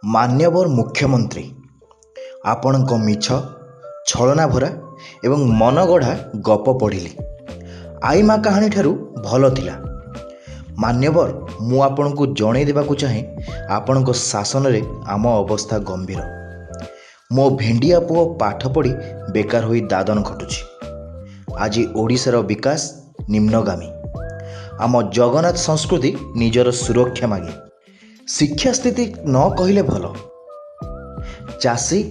मान्यवर मुख्यमंत्री आपणक मिछ छलना भरा एवं मनगढ़ा गप पढ़िली आई माँ कहानी ठारू भल थिला। मान्यवर मु आपण को जणै देबाकू चाहे आपणक शासन रे आम अवस्था गंभीर। मो भेंडिया पुओ पाठ पढ़ी बेकार होई दादन खटुछि। आज ओडिशार विकास निम्नगामी। आम जगन्नाथ संस्कृति निजर सुरक्षा मागे। शिक्षा स्थिति न कहले भल। चाषी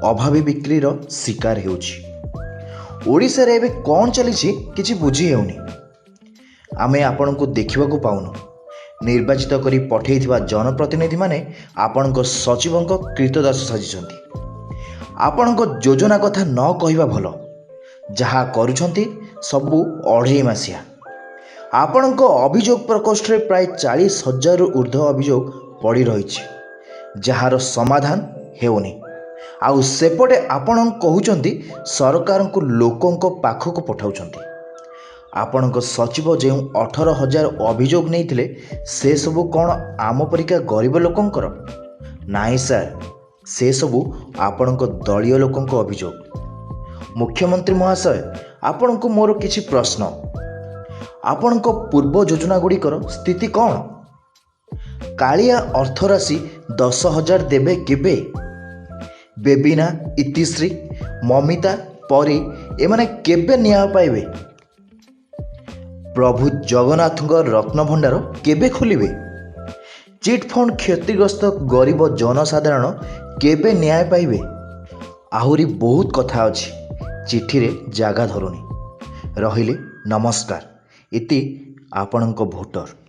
अभावी बिक्रीर शिकार हेउछि। ओडिशा रे एबे कौन चलीछि किछि बुझी हेउनी। आमे आपनको देखिबाकू पाउनु। निर्वाचित करी पठेइथिबा जनप्रतिनिधि माने आपनको सचिवंक कृतदास साजिछन्ति। आपनको योजना कथा न कहिबा भल। जहा करूछन्ति सबु अढ़ेई मासिया। आपनको अभियोग प्रकोष्ठ रे प्राय 40,000 ऊर्ध्व अभियोग पड़ी रही जार समाधान हेउनी। आउ सेपटे आपण कहउचंती सरकार को लोकों पाखक पठाउचंती। आपणक सचिव जो 18,000 अभियोग नहीं से सबु कौन आम परिका गरीब लोकंकर नाई सर, से सबु आपणक दलीय लोकों अभियोग। मुख्यमंत्री महाशय आपण को मोर किछि प्रश्न। आपणक पूर्व योजना गुड़िकर स्थिति कौन? कालिया अर्थराशि 10,000 देबे केबे? बेबीना, इतिश्री, ममिता, परी एमाने केबे न्याय पाइबे? प्रभु जगन्नाथ रत्न भंडार केबे खोलिबे? चिटफंड क्षतिग्रस्त गरीब जनसाधारण केबे न्याय पाइबे? आहुरी बहुत कथा अछि, चिठी रे जागा धरुनी। रहिले नमस्कार। इति आपणक भोटर।